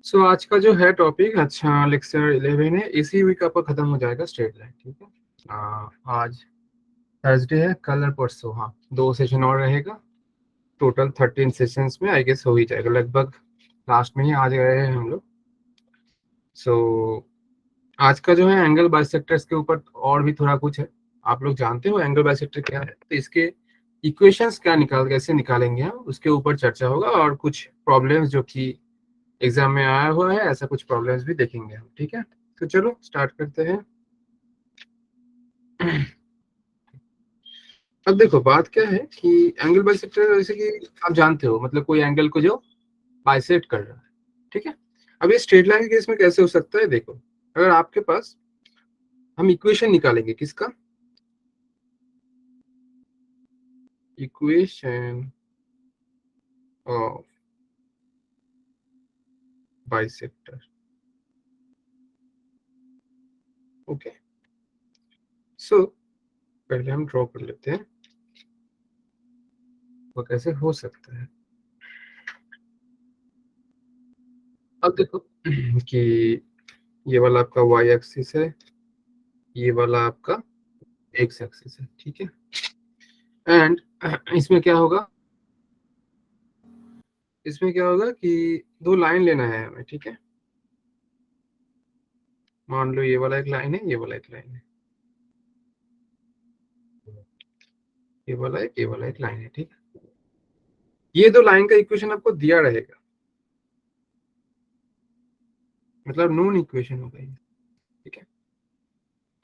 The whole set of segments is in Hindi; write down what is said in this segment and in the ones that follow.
सो आज का जो है टॉपिक, अच्छा लेक्चर 11 है। इसी वीक आपका खत्म हो जाएगा स्ट्रेट लाइन, ठीक है। आज थर्सडे है, कल और परसों, हाँ 2 सेशन और रहेगा। टोटल 13 सेशंस में आई गेस हो ही जाएगा, लगभग लास्ट में ही आ गए हैं हम लोग। सो आज का जो है एंगल बाइसेक्टर्स के ऊपर और भी थोड़ा कुछ है। आप लोग जानते हो एंगल बाइसेक्टर क्या है, तो इसके इक्वेशंस क्या कैसे निकालेंगे हम, उसके ऊपर चर्चा होगा। और कुछ प्रॉब्लम्स जो कि एग्जाम में आया हुआ है, ऐसा कुछ प्रॉब्लम्स भी देखेंगे हम, ठीक है। तो चलो स्टार्ट करते हैं। अब देखो बात क्या है कि एंगल बाइसेक्टर, जैसे कि आप जानते हो मतलब कोई एंगल को जो बाइसेक्ट कर रहा है, ठीक है। अब ये स्ट्रेट लाइन के केस में कैसे हो सकता है, देखो अगर आपके पास, हम इक्वेशन निकालेंगे किसका, इक्वेशन ऑफ बाइसेक्टर, ओके। सो पहले हम ड्रॉ कर लेते हैं वो कैसे हो सकता है। अब देखो कि ये वाला आपका y एक्सिस है, ये वाला आपका x एक्सिस है, ठीक है। एंड इसमें क्या होगा, इसमें क्या होगा कि दो लाइन लेना है हमें, ठीक है। मान लो ये वाला एक लाइन है, ये वाला एक लाइन है, ये वाला एक लाइन है, ठीक है। ये दो लाइन का इक्वेशन आपको दिया रहेगा, मतलब नोन इक्वेशन होगा ये, ठीक है।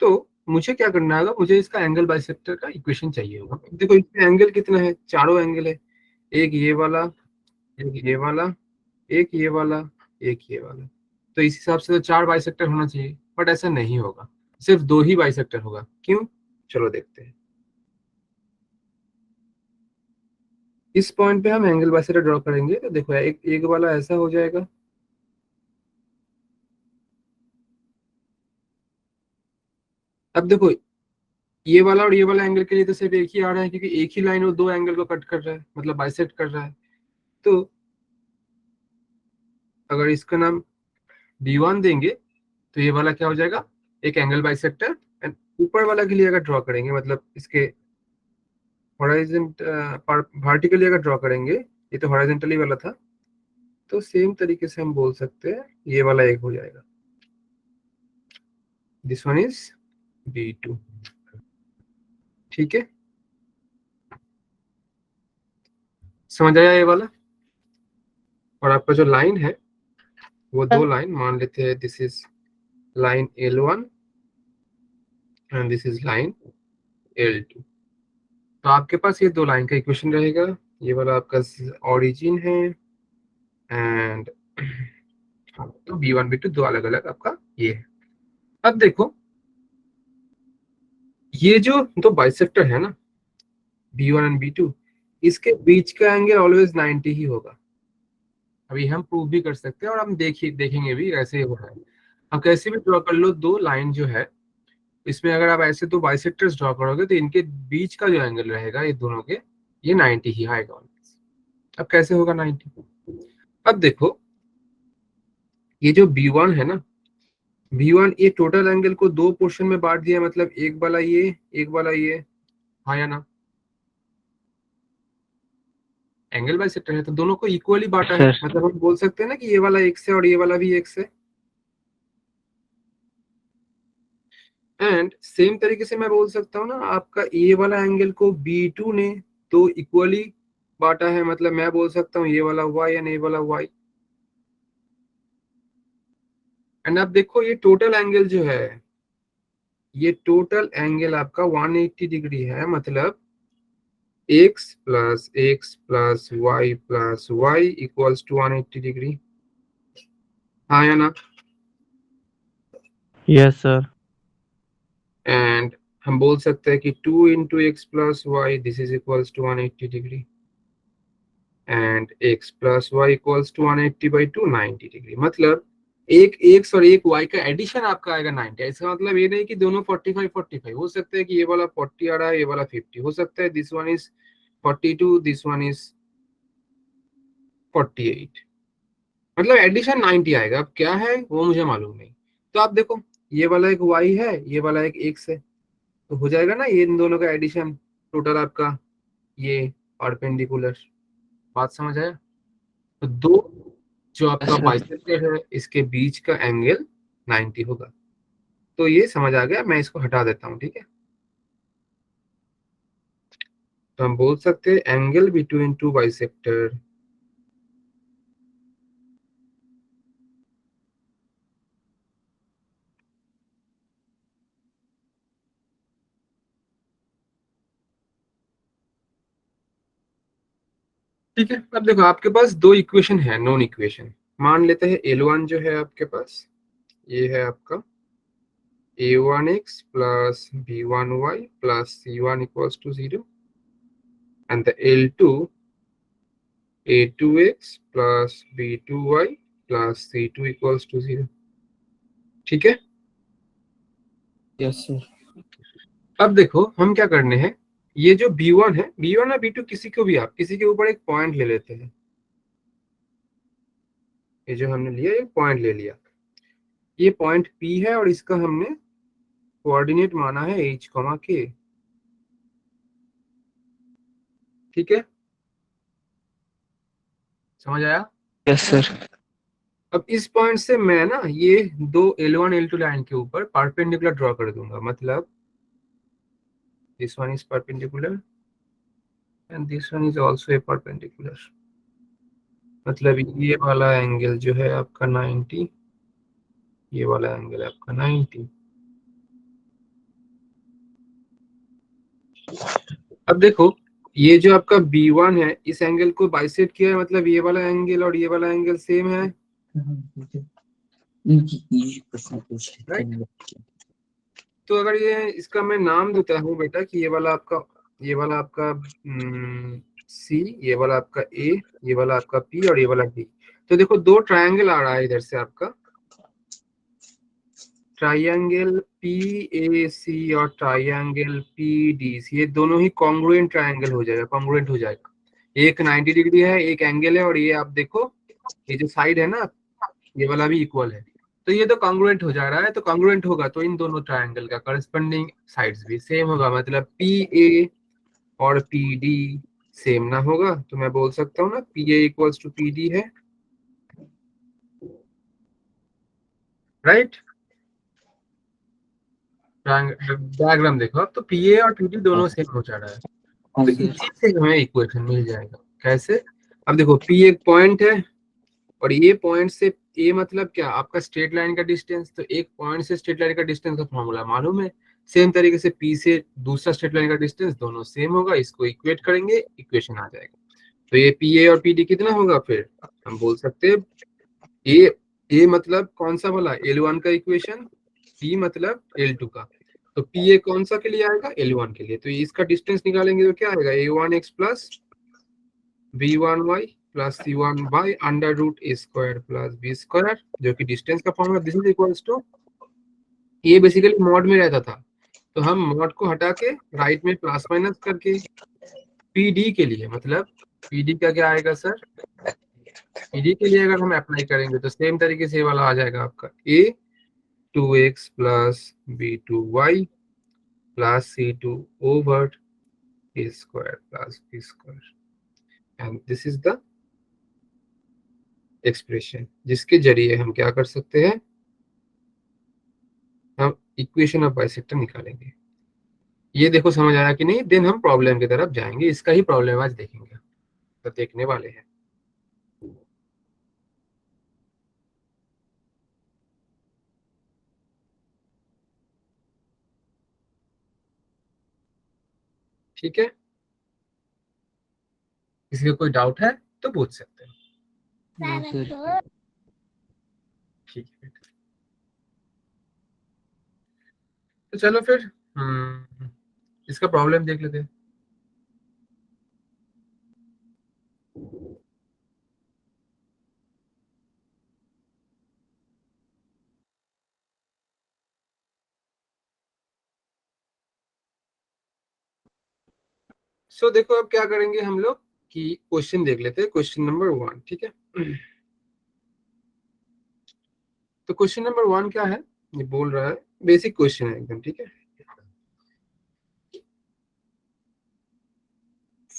तो मुझे क्या करना होगा, मुझे इसका एंगल बाइसेक्टर का इक्वेशन चाहिए होगा। देखो इसमें एंगल कितना है, चारों एंगल है, एक ये वाला, एक ये वाला, एक ये वाला, एक ये वाला। तो इस हिसाब से तो 4 बाइसेक्टर होना चाहिए, बट ऐसा नहीं होगा, सिर्फ 2 ही बाइसेक्टर होगा। क्यों, चलो देखते हैं। इस पॉइंट पे हम एंगल बाइसेक्टर ड्रॉ करेंगे, तो देखो एक वाला ऐसा हो जाएगा, अब देखो ये वाला और ये वाला एंगल के लिए तो सिर्फ एक ही आ रहा है, क्योंकि एक ही लाइन वो दो एंगल को कट कर रहा है, मतलब बाइसेक्ट कर रहा है। तो अगर इसका नाम B1 देंगे, तो ये वाला क्या हो जाएगा, एक एंगल बाइसेक्टर। एंड ऊपर वाला के लिए अगर ड्रॉ करेंगे, मतलब इसके वर्टिकली अगर ड्रॉ करेंगे, ये तो हॉरिजॉन्टली वाला था, तो सेम तरीके से हम बोल सकते हैं ये वाला एक हो जाएगा, दिस वन इज B2, ठीक है। समझ आया ये वाला। और आपका जो लाइन है वो दो लाइन मान लेते हैं, this is line L1 and this is line L2। तो आपके पास ये दो लाइन का इक्वेशन रहेगा, ये वाला आपका ओरिजिन है, एंड तो B1 B2 दो अलग अलग आपका ये है। अब देखो ये जो दो बाइसेक्टर है ना, B1 एंड B2, इसके बीच का एंगल ऑलवेज 90 ही होगा। अभी हम प्रूव भी कर सकते हैं और हम देखेंगे भी ऐसे ही हो रहा है। अब कैसे भी ड्रॉ कर लो, दो लाइन जो है इसमें अगर आप ऐसे दो बाइसेक्टर्स ड्रॉ करोगे, तो इनके बीच का जो एंगल रहेगा ये दोनों के, ये 90 ही आएगा ऑलवेज। अब कैसे होगा 90, अब देखो ये जो B1 है ना, B1 ये टोटल एंगल को दो पोर्शन में बांट दिया, मतलब एक वाला ये, एक वाला ये, हाँ या ना। एंगल बाइसेक्टर है तो दोनों को इक्वली बांटा है, मतलब हम बोल सकते हैं ना कि ये वाला एक से और ये वाला भी एक से। एंड सेम तरीके से मैं बोल सकता हूँ ना, आपका ए वाला एंगल को B2 ने तो इक्वली बांटा है, मतलब मैं बोल सकता हूँ ये वाला y एंड ये वाला y। एंड अब देखो ये टोटल एंगल जो है, ये टोटल एंगल आपका 180 डिग्री है, मतलब x plus x plus y plus y equals to 180 degree, हाँ या ना। Yes sir. एंड हम बोल सकते हैं कि 2 into x plus y this is equals to 180 degree, and x plus y equals to 180 by 2 90 degree. मतलब एक x और एक y का एडिशन आपका आएगा 90। इसका मतलब ये नहीं कि दोनों 45 45 हो सकता है, कि ये वाला 40 आ रहा है, ये वाला 50 हो सकता है, this one is 42, this one is 48। मतलब एडिशन 90 आएगा। अब क्या है वो मुझे मालूम नहीं। तो आप देखो, ये वाला एक y है, ये वाला एक x है, तो हो जाएगा ना ये इन दोनों का एडिशन, टोटल आपका ये परपेंडिकुलर। बात समझ आया? तो दो जो आपका सर बाइसेक्टर है इसके बीच का एंगल 90 होगा। तो ये समझ आ गया, मैं इसको हटा देता हूँ, ठीक है। तो हम बोल सकते हैं एंगल बिटवीन टू बाइसेक्टर ठीक है। अब देखो आपके पास दो इक्वेशन है, नॉन इक्वेशन। मान लेते हैं L1 जो है आपके पास, ये है आपका a1x plus b1y plus c1 equals to 0, and the L2 a2x plus b2y plus c2 equals to 0। ठीक है। Yes sir. अब देखो हम क्या करने हैं, ये जो b1 है, b1 या b2 किसी को भी, आप किसी के ऊपर एक पॉइंट ले लेते हैं। ये जो हमने लिया, एक पॉइंट ले लिया, ये पॉइंट P है और इसका हमने कोऑर्डिनेट माना है h, k। ठीक है, समझ आया? Yes sir. अब इस पॉइंट से मैं ना ये दो L1 L2 लाइन के ऊपर परपेंडिकुलर ड्रॉ कर दूंगा। मतलब this one is perpendicular and this one is also a perpendicular. मतलब ये वाला एंगल जो है आपका 90, ये वाला एंगल है आपका 90। अब देखो, ये जो आपका B1 है इस एंगल को बाइसेक्ट किया है, मतलब ये वाला एंगल और ये वाला एंगल सेम है, ये प्रश्न पूछ राइट। रहे तो अगर ये इसका मैं नाम देता हूँ बेटा कि ये वाला आपका सी, ये वाला आपका ए, ये वाला आपका पी और ये वाला डी। तो देखो दो ट्रायंगल आ रहा है इधर से आपका, ट्रायंगल पी ए सी और ट्रायंगल पी डी सी, ये दोनों ही कॉन्ग्रुएंट ट्रायंगल हो जाएगा, कॉन्ग्रुएंट हो जाएगा। एक 90 डिग्री है, एक एंगल है, और ये आप देखो ये जो साइड है ना, ये वाला भी इक्वल है। तो ये तो कॉन्ग्रुएंट हो जा रहा है, तो कॉन्ग्रुएंट होगा तो इन दोनों ट्रायंगल का करस्पॉन्डिंग साइड्स भी सेम होगा। मतलब पी ए और पी डी सेम ना होगा, तो मैं बोल सकता हूँ ना P A equals to P D है, राइट। डायग्राम देखो अब, तो पी ए और पी डी दोनों सेम हो जा रहा है। हाँ तो सर। इसी से हमें इक्वेशन मिल जाएगा। कैसे? अब देखो पी एक पॉइंट है और ये पॉइंट से ए मतलब क्या, आपका स्ट्रेट लाइन का डिस्टेंस। तो एक पॉइंट से स्ट्रेट लाइन का डिस्टेंस का फॉर्मूला मालूम है। सेम तरीके से पी से दूसरा स्ट्रेट लाइन का डिस्टेंस दोनों सेम होगा, इसको इक्वेट करेंगे, इक्वेशन आ जाएगा। तो ये पी ए और पी डी कितना होगा, फिर हम बोल सकते हैं ए मतलब कौन सा वाला, L1 का इक्वेशन, पी मतलब L2 का। तो पी ए कौन सा के लिए आएगा, L1 के लिए। तो इसका डिस्टेंस निकालेंगे तो क्या आएगा, a1x plus v1y plus c1y under root a square plus b square, जो कि डिस्टेंस का formula. This is equals to, ये बेसिकली मॉड में रहता था, तो हम मॉड को हटा के राइट में प्लस माइनस करके पी डी के लिए, मतलब पी डी का क्या आएगा सर, पी डी के लिए अगर हम अप्लाई करेंगे तो सेम तरीके से ये वाला आ जाएगा आपका ए 2x plus b2y plus c2 over a square plus b square. And this is the expression जिसके जरिए हम क्या कर सकते हैं, हम इक्वेशन ऑफ बाइसेक्टर निकालेंगे। ये देखो समझ आया कि नहीं? देन हम प्रॉब्लम की तरफ जाएंगे, इसका ही प्रॉब्लम आज देखेंगे, तो देखने वाले हैं। ठीक है, किसी को कोई डाउट है तो पूछ सकते हैं। No sir. ठीक है, तो चलो फिर इसका प्रॉब्लम देख लेते हैं। सो देखो अब क्या करेंगे हम लोग कि क्वेश्चन देख लेते हैं, क्वेश्चन नंबर 1, ठीक है। तो क्वेश्चन नंबर 1 क्या है, ये बोल रहा है, बेसिक क्वेश्चन है एकदम, ठीक है।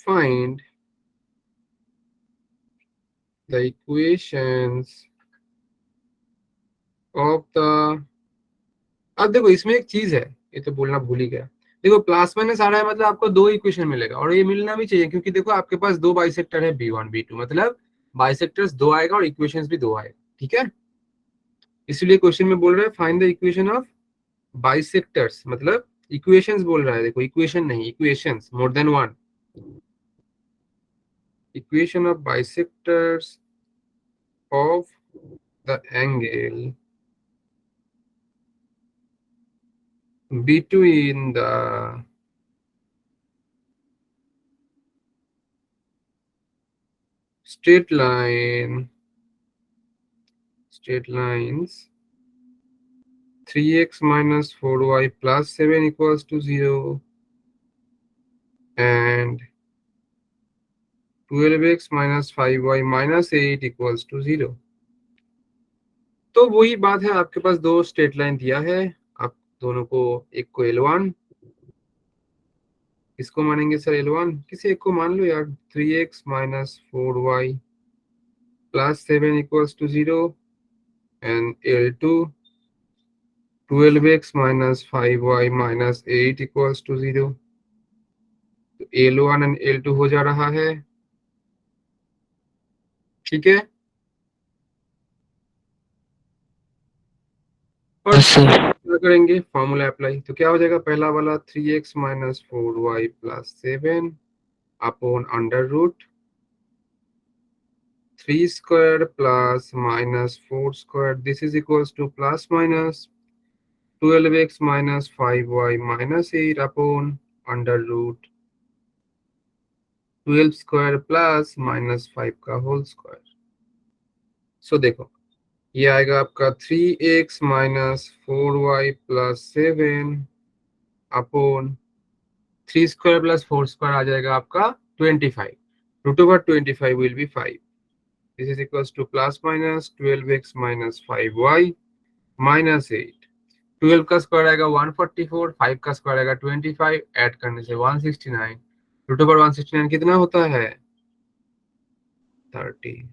Find the equations of the, अब देखो इसमें एक चीज है, ये तो बोलना भूल ही गया। देखो प्लस माइनस आ रहा है मतलब आपको दो इक्वेशन मिलेगा, और ये मिलना भी चाहिए, क्योंकि देखो आपके पास दो बाइसेक्टर है B1 B2, मतलब बाइसेक्टर्स दो आएगा और इक्वेशंस भी दो आएगा, ठीक है। इसलिए क्वेश्चन में बोल रहा है find the equation of bisectors, मतलब इक्वेशंस बोल रहा है, देखो इक्वेशन नहीं, equations more than one, equation of bisectors of the angle between the straight lines 3x minus 4y plus 7 equals to 0 and 12x minus 5y minus 8 equals to 0। तो वही बात है, आपके पास दो स्ट्रेट लाइन दिया है, आप दोनों को, एक को L1, किसको मानेंगे सर L1, किसी एक को मान लो यार, 3x minus 4y plus 7 equals to 0 and L2 12x minus 5y minus 8 equals to 0। तो L1 and L2 हो जा रहा है, ठीक है। और यस सर। क्या करेंगे, फॉर्मूला अप्लाई, तो क्या हो जाएगा, पहला वाला 3x minus 4y plus 7 upon under root 3 square plus minus 4 square, this is equals to plus minus 12x minus 5y minus 8 upon under root 12 square plus minus 5 का होल स्क्वायर। सो देखो ये आएगा आपका 3x minus 4y plus 7 upon 3 square plus 4 square आ जाएगा आपका 25, root over 25 will be 5, this is equals to plus minus 12x minus 5y minus 8, 12 का स्क्वायर आएगा 144, 5 का स्क्वायर आएगा 25, ऐड करने से 169, रूट ओवर 169 कितना होता है 30।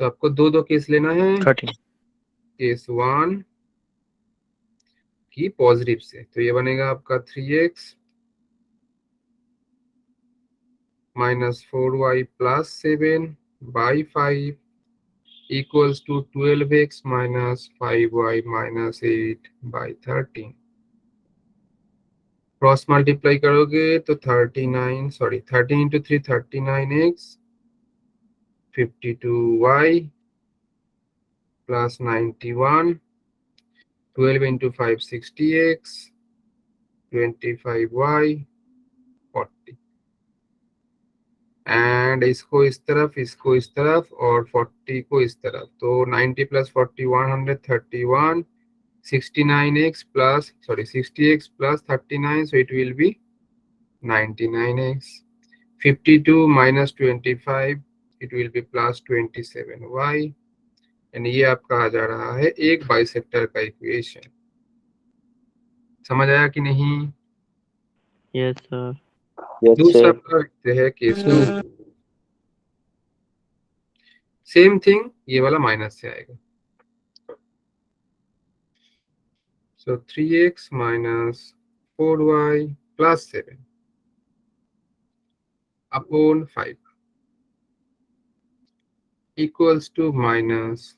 तो आपको दो दो केस लेना है, 30। केस 1 की पॉजिटिव से, तो ये बनेगा आपका 3x minus 4y plus 7 by 5 equals to 12x minus 5y minus 8 by 13। Cross multiply करोगे तो 13 into 3 39x 52y plus 91, 12 into 5 60x 25y 40, and इसको इस तरफ, इसको इस तरफ, और 40 को इस तरफ, तो 90 plus 40 131, 69x plus, sorry 60x plus 39, so it will be 99x, 52 minus 25, it will be plus 27y, and ये आपका आ जा रहा है एक बाइसेक्टर का इक्वेशन। समझ आया कि नहीं? Yes sir. दूसरा वाला लिखते हैं केस 2, सेम थिंग, ये वाला माइनस से आएगा, so 3x minus 4y plus 7 upon 5 equals to minus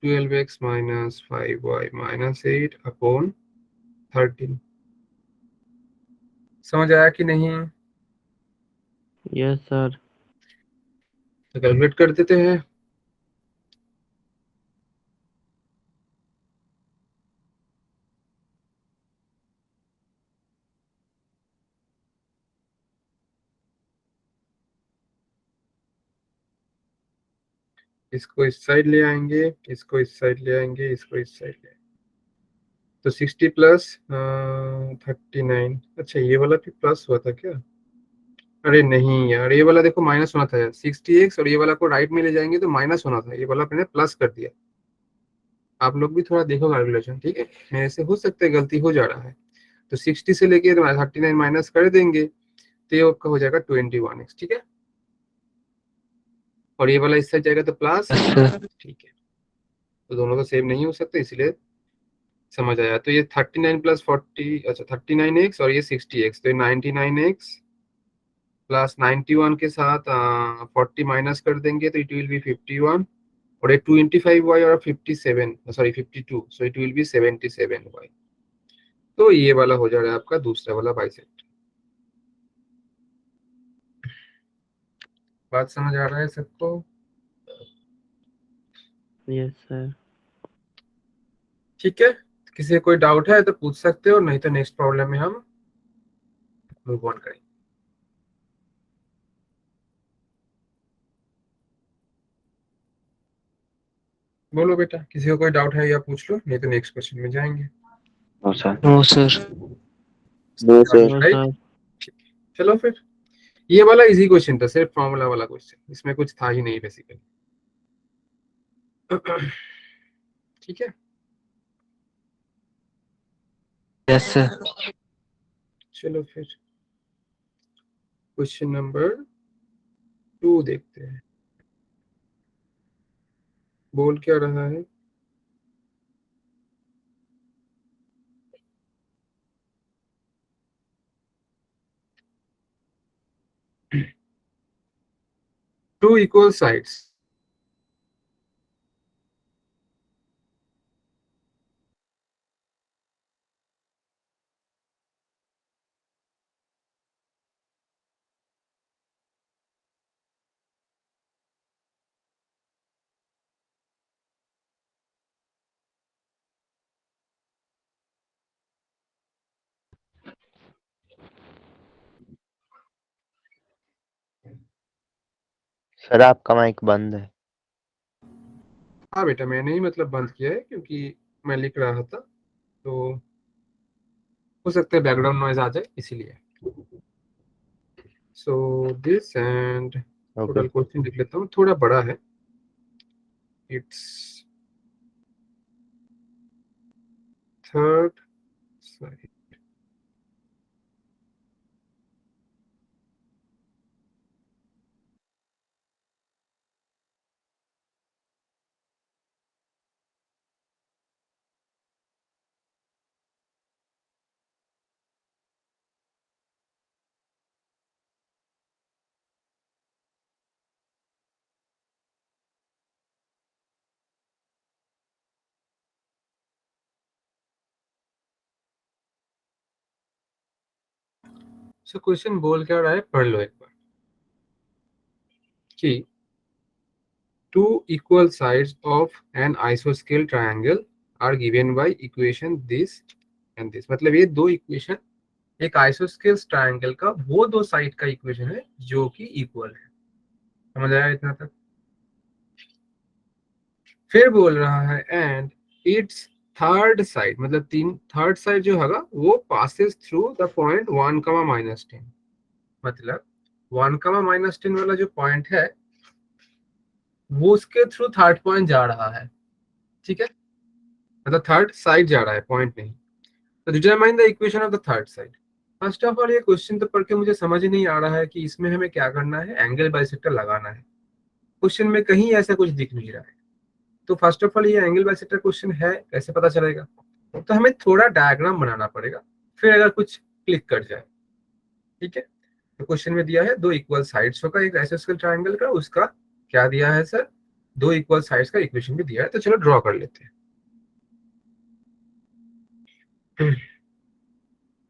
12x minus 5y minus 8 upon 13। समझ आया कि नहीं? Yes sir. तो कैलकुलेट कर देते हैं। इसको इस साइड ले आएंगे, इसको इस साइड ले आएंगे, इसको इस साइड ले आएंगे, तो 60 प्लस 39, अच्छा ये वाला भी प्लस हुआ था क्या, अरे नहीं यार, ये वाला देखो माइनस होना था यार, 60x, और ये वाला को राइट में ले जाएंगे तो माइनस होना था, ये वाला मैंने प्लस कर दिया। आप लोग भी थोड़ा देखो कैलकुलेशन, ठीक है, मेरे से हो सकता है गलती हो जा रहा है। तो 60 से लेके 39 माइनस कर देंगे तो ये आपका हो जाएगा 21x, ठीक है, और ये वाला इस साइड जाएगा तो प्लस, यस सर। ठीक है। तो दोनों तो सेम नहीं हो सकते, इसलिए समझ आया। तो ये 39 प्लस 40, अच्छा 39x, और ये 60x, तो ये 99x प्लस 91 के साथ 40 माइनस कर देंगे तो इट विल बी 51, और ये 25y और 57, sorry 52, so it will be 77y। तो ये वाला हो जा रहा है आपका दूसरा वाला बाइसेक्ट। बात समझ आ रहा है सबको? Yes sir. ठीक है, किसी को कोई डाउट है तो पूछ सकते हो, नहीं तो नेक्स्ट प्रॉब्लम में हम मूव ऑन करेंगे। बोलो बेटा, किसी को कोई डाउट है या पूछ लो, नहीं तो नेक्स्ट क्वेश्चन में जाएंगे। No sir. No sir. No sir. No right, sir. चलो फिर। ये वाला इजी क्वेश्चन था, सिर्फ फॉर्मूला वाला क्वेश्चन, इसमें कुछ था ही नहीं बेसिकली। ठीक है, यस सर। चलो फिर क्वेश्चन नंबर 2 देखते हैं, बोल क्या रहा है। टू इक्वल साइड्स सर आपका माइक बंद है। हाँ बेटा, मैंने ही मतलब बंद किया है क्योंकि मैं लिख रहा था, तो हो सकता है बैकग्राउंड नॉइज आ जाए इसीलिए। So this and okay. Total question लिख लेता हूँ, थोड़ा बड़ा है। It's third, sorry, so question बोल क्या रहा है, पढ़ लो एक बार कि two equal sides of an आइसोस्केल triangle are given by equation this and this. मतलब ये दो इक्वेशन एक आइसोस्केल ट्रायंगल का वो दो साइड का इक्वेशन है जो कि इक्वल है। समझ आया इतना तक? फिर बोल रहा है एंड इट्स थर्ड साइड, मतलब तीन थर्ड साइड जो होगा वो पासेस थ्रू द पॉइंट 1, -10। मतलब 1, -10 वाला जो पॉइंट है वो उसके थ्रू थर्ड पॉइंट जा रहा है, ठीक है, मतलब थर्ड साइड जा रहा है, पॉइंट नहीं। तो determine the equation of the third side. First of all ये क्वेश्चन तो पढ़ के मुझे समझ ही नहीं आ रहा है कि इसमें हमें क्या करना है, एंगल बाइसेक्टर लगाना है। क्वेश्चन में कहीं ऐसा कुछ दिख नहीं रहा है। तो फर्स्ट ऑफ ऑल ये एंगल बाइसेक्टर क्वेश्चन है, कैसे पता चलेगा? तो हमें थोड़ा डायग्राम बनाना पड़ेगा, फिर अगर कुछ क्लिक कर जाए, ठीक है। तो क्वेश्चन में दिया है दो इक्वल साइड्स होगा एक आइसोस्केल ट्रायंगल का, उसका क्या दिया है सर, दो इक्वल साइड्स का इक्वेशन भी दिया है। तो चलो ड्रॉ कर लेते हैं।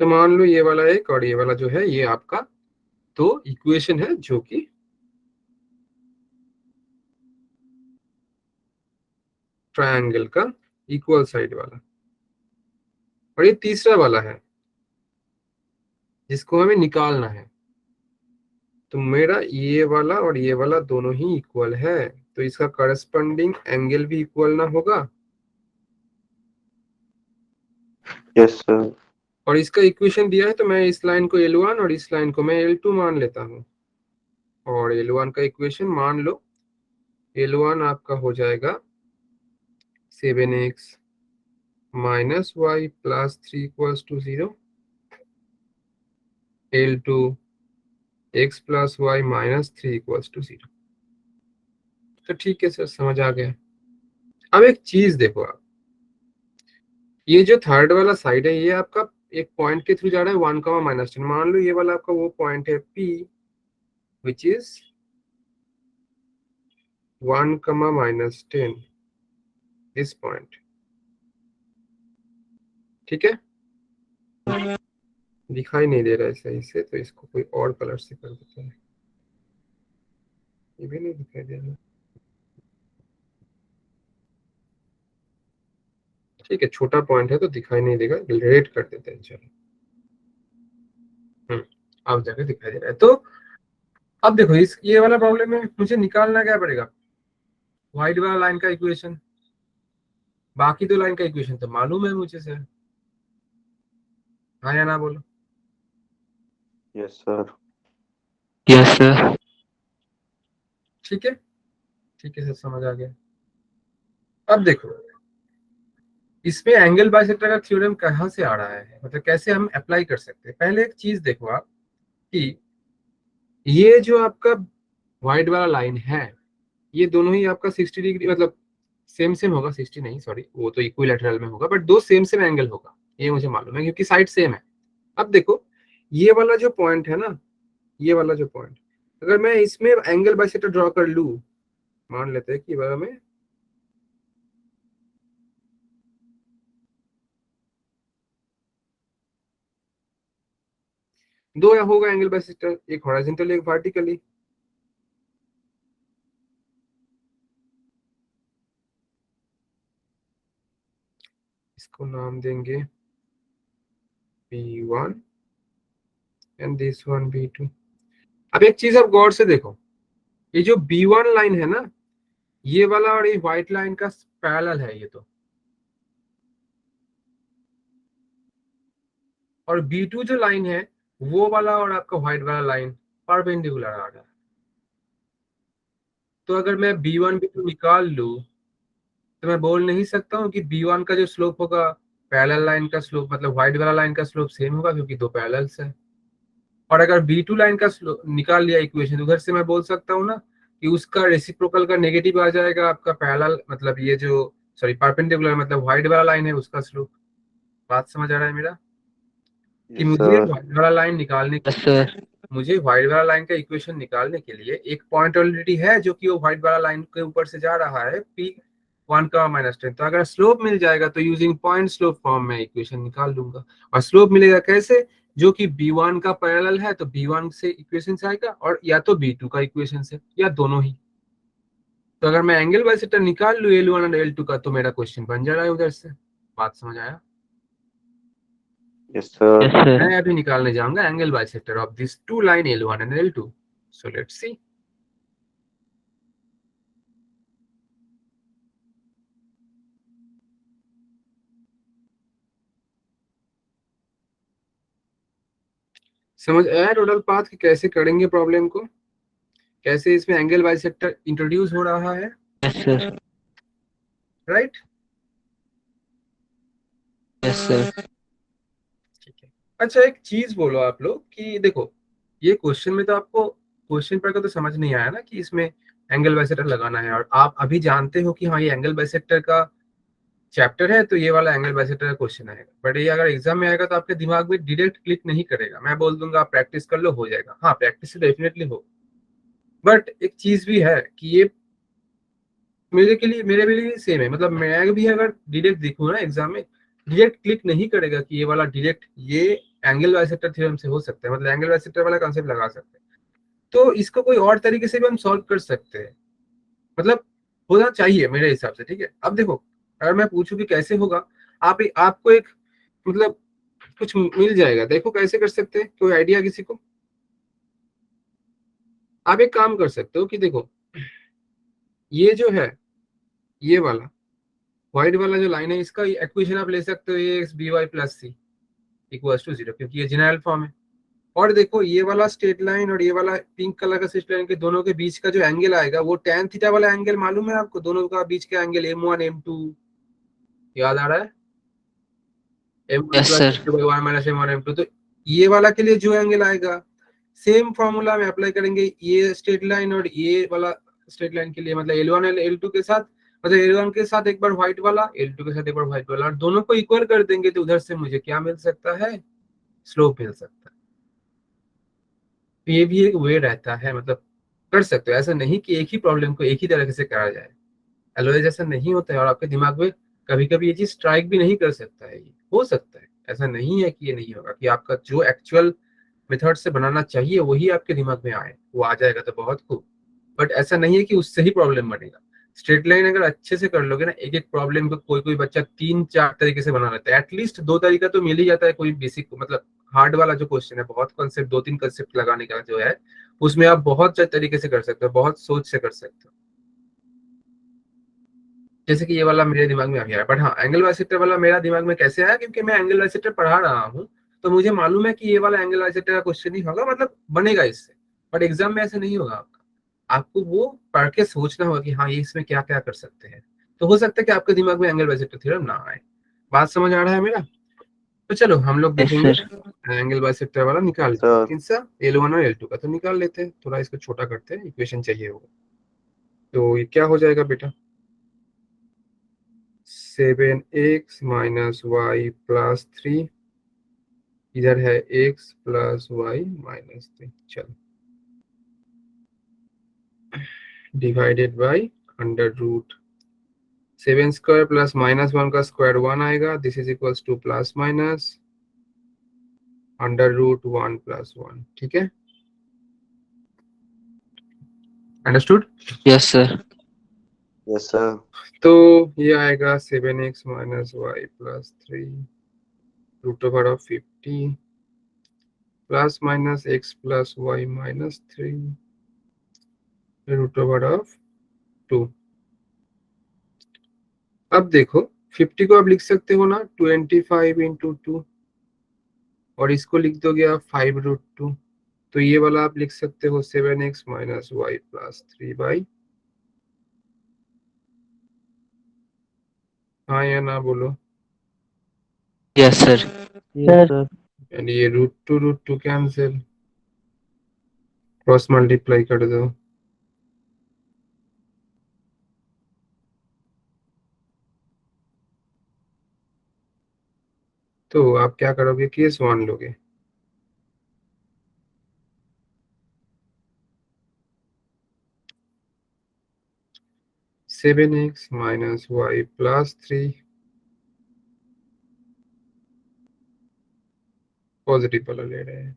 तो मान लो ये वाला एक और ये वाला जो है ये आपका दो इक्वेशन है जो कि ट्रायंगल का इक्वल साइड वाला, और ये तीसरा वाला है जिसको हमें निकालना है। तो मेरा ये वाला और ये वाला दोनों ही इक्वल है, तो इसका करस्पॉन्डिंग एंगल भी इक्वल ना होगा? Yes sir. और इसका इक्वेशन दिया है तो मैं इस लाइन को L1 और इस लाइन को मैं L2 मान लेता हूँ। और L1 का इक्वेशन मान लो, L1 आपका हो जाएगा 7x minus y plus 3 equals to 0, L2 x plus y minus 3 equals to 0। तो ठीक है सर, समझ आ गया। अब एक चीज देखो आप, ये जो थर्ड वाला साइड है ये आपका एक पॉइंट के थ्रू जा रहा है 1, -10। मान लो ये वाला आपका वो पॉइंट है P which is 1, -10, this point. ठीक है, दिखाई नहीं दे रहा है सही से, तो इसको कोई और कलर से कर देते हैं। ये भी नहीं दिखाई दे रहा। ठीक है, छोटा पॉइंट है तो दिखाई नहीं देगा, रेड कर देते हैं। चलो, अब जाके दिखाई दे रहा है। तो अब देखो, इस ये वाला प्रॉब्लम में मुझे निकालना क्या पड़ेगा, व्हाइट वाला लाइन का इक्वेशन। बाकी दो लाइन का इक्वेशन तो मालूम है मुझे सर, हाँ या ना बोलो। Yes sir. Yes sir. ठीक है, ठीक है सर, समझ आ गया। अब देखो, इसमें एंगल बाइसेक्टर का थ्योरम कहाँ से आ रहा है, मतलब कैसे हम अप्लाई कर सकते हैं। पहले एक चीज देखो आप कि ये जो आपका व्हाइट वाला लाइन है, ये दोनों ही आपका 60 डिग्री, मतलब सेम सेम होगा। 60 नहीं, सॉरी, वो तो इक्विलैटरल में होगा, बट दो सेम सेम एंगल होगा, ये मुझे मालूम है क्योंकि साइड सेम है। अब देखो, ये वाला जो पॉइंट है ना, ये वाला जो पॉइंट, अगर मैं इसमें एंगल बाइसेक्टर ड्रॉ कर लूं, मान लेते हैं कि ये वाला में दो या होगा एंगल बाइसेक्टर, एक हॉरिजॉन्टली एक वर्टिकली। इसको नाम देंगे B1 and this one B2। अब एक चीज आप गौर से देखो, ये जो B1 लाइन है ना, ये वाला और ये व्हाइट लाइन का पैरेलल है ये तो, और B2 जो लाइन है वो वाला और आपका व्हाइट वाला लाइन परपेंडिकुलर आ रहा है। तो अगर मैं B1 B2 निकाल लूं तो मैं बोल नहीं सकता हूँ कि B1 का जो स्लोप होगा पैरेलल लाइन का स्लोप, मतलब व्हाइट वाला लाइन का स्लोप सेम होगा क्योंकि दो पैरेलल्स है। और अगर B2 लाइन का स्लोप निकाल लिया इक्वेशन, उधर से मैं बोल सकता हूँ ना कि उसका रेसिप्रोकल का नेगेटिव आ जाएगा आपका पैरेलल, मतलब ये जो सॉरी परपेंडिकुलर, मतलब व्हाइट वाला लाइन है उसका स्लोप। बात समझ आ रहा है मेरा, कि यस मुझे सर। व्हाइट वाला लाइन निकालने यस सर। मुझे व्हाइट वाला लाइन का इक्वेशन निकालने के लिए एक पॉइंट ऑलरेडी है जो कि वो व्हाइट वाला लाइन के ऊपर से जा रहा है P 1, -10। तो अगर स्लोप मिल जाएगा तो यूजिंग पॉइंट स्लोप फॉर्म में इक्वेशन निकाल लूंगा। और स्लोप मिलेगा कैसे, जो कि B1 का पैरेलल है तो B1 से इक्वेशन से आएगा, और या तो B2 का इक्वेशन से, या दोनों ही। तो अगर मैं एंगल बाइसेक्टर निकाल लूं L1 और L2 का तो मेरा क्वेश्चन बन जा रहा है उधर से। बात समझ आया। Yes sir. Yes sir. मैं अभी निकालने जाऊंगा angle bisector of this two line L1 and L2। So let's see. समझ आया टोटल पाथ कि कैसे करेंगे प्रॉब्लम को, कैसे इसमें एंगल बाइसेक्टर इंट्रोड्यूस हो रहा है, yes sir. Right. Yes sir. ठीक है, अच्छा एक चीज बोलो आप लोग कि देखो, ये क्वेश्चन में तो आपको क्वेश्चन पर का तो समझ नहीं आया ना कि इसमें एंगल बाइसेक्टर लगाना है, और आप अभी जानते हो कि हाँ ये एंगल बाइसेक्टर का चैप्टर है तो ये वाला एंगल बाइसेक्टर का क्वेश्चन आएगा। बट ये अगर एग्जाम में आएगा तो आपके दिमाग में डायरेक्ट क्लिक नहीं करेगा। मैं बोल दूंगा आप प्रैक्टिस कर लो, हो जाएगा। हाँ, प्रैक्टिस से डेफिनेटली हो, बट एक चीज भी है कि ये मेरे के लिए, मेरे लिए सेम है। मतलब मैं भी अगर डायरेक्ट देखूँ ना एग्जाम में, डायरेक्ट क्लिक नहीं करेगा कि ये वाला डायरेक्ट ये एंगल बाइसेक्टर थ्योरम से हो सकता है, मतलब एंगल बाइसेक्टर वाला कॉन्सेप्ट लगा सकते हैं। तो इसको कोई और तरीके से भी हम सॉल्व कर सकते हैं, मतलब होना चाहिए मेरे हिसाब से। ठीक है, अब देखो, अगर मैं पूछूं कि कैसे होगा, आपको एक मतलब कुछ मिल जाएगा। देखो कैसे कर सकते हैं, कोई आइडिया किसी को। आप एक काम कर सकते हो कि देखो, ये जो है ये वाला व्हाइट वाला जो लाइन है, इसका इक्वेशन आप ले सकते हो, a x b y plus c. Equals to 0, क्योंकि ये जनरल फॉर्म है। और देखो ये वाला स्ट्रेट लाइन और ये वाला पिंक कलर का स्ट्रेट लाइन के दोनों के बीच का जो एंगल आएगा वो tan थीटा वाला एंगल मालूम है आपको? दोनों का बीच का एंगल m1 m2 याद आ रहा है? m1 yes sir. + m2 minus m1 m2। तो ये वाला के लिए जो एंगल आएगा सेम फॉर्मूला में अप्लाई करेंगे ये स्ट्रेट लाइन और ये वाला स्ट्रेट लाइन के लिए, मतलब L1 और L2 के साथ, मतलब L1 के साथ एक बार व्हाइट वाला, L2 के साथ एक बार व्हाइट वाला, और दोनों को इक्वल कर देंगे तो उधर से मुझे क्या मिल सकता है? स्लोप मिल सकता है। तो ये भी एक वे रहता है, मतलब कर सकते हो। ऐसा नहीं कि एक ही प्रॉब्लम को एक ही तरीके से करा जाए, एलोए जैसा नहीं होता है। और आपके दिमाग में कभी कभी ये चीज स्ट्राइक भी नहीं कर सकता है, ये हो सकता है। ऐसा नहीं है कि ये नहीं होगा, कि आपका जो एक्चुअल मेथड से बनाना चाहिए वही आपके दिमाग में आए, वो आ जाएगा तो बहुत खूब। बट ऐसा नहीं है कि उससे ही प्रॉब्लम बनेगा। स्ट्रेट लाइन अगर अच्छे से कर लोगे ना, एक एक प्रॉब्लम को कोई कोई बच्चा 3-4 तरीके से बना लेता है, एटलीस्ट 2 तरीका तो मिल ही जाता है। कोई बेसिक मतलब हार्ड वाला जो क्वेश्चन है, बहुत कॉन्सेप्ट 2-3 कॉन्सेप्ट लगाने का जो है, उसमें आप बहुत तरीके से कर सकते हो, बहुत सोच से कर सकते हो। जैसे कि ये वाला मेरे दिमाग में आ गया है। बट हाँ, एंगल बाइसेक्टर वाला मेरा दिमाग में कैसे आया? क्योंकि मैं एंगल बाइसेक्टर पढ़ा रहा हूँ, तो मुझे मालूम है कि ये वाला एंगल बाइसेक्टर का क्वेश्चन ही होगा, मतलब बनेगा इससे। बट एग्जाम में ऐसे नहीं होगा आपका। आपको वो पढ़ के सोचना होगा कि हाँ ये इसमें क्या क्या कर सकते हैं। तो हो सकता है कि आपके दिमाग में एंगल बाइसेक्टर थ्योरम ना आए। बात समझ आ रहा है मेरा? तो चलो हम लोग यस देखेंगे सर। एंगल बाइसेक्टर वाला निकाल लेते हैं। सर किन सा? L1 और L2 का तो निकाल लेते हैं, थोड़ा इसको छोटा करते हैं, इक्वेशन चाहिए होगा। तो ये क्या हो जाएगा बेटा? 7x - y + 3, इधर है x + y - 3, चलो, डिवाइडेड बाई √7² + -1 का स्क्वायर 1 आएगा। This is equals to ± √1 + 1। ठीक है, understood? Yes sir. Yes sir तो ये आएगा 7x - y + 3 √50 ± x + y - 3 √2। अब देखो 50 को आप लिख सकते हो ना 25 × 2, और इसको लिख दोगे आप 5√2। तो ये वाला आप लिख सकते हो 7x - y + 3 हाँ या ना बोलो? Yes sir. Yes sir. And ये √2 कैंसिल, क्रॉस मल्टीप्लाई कर दो। तो आप क्या करोगे? केस 1 लोगे। सेवन एक्स - y + 3 पॉजिटिव वाला ले रहे हैं।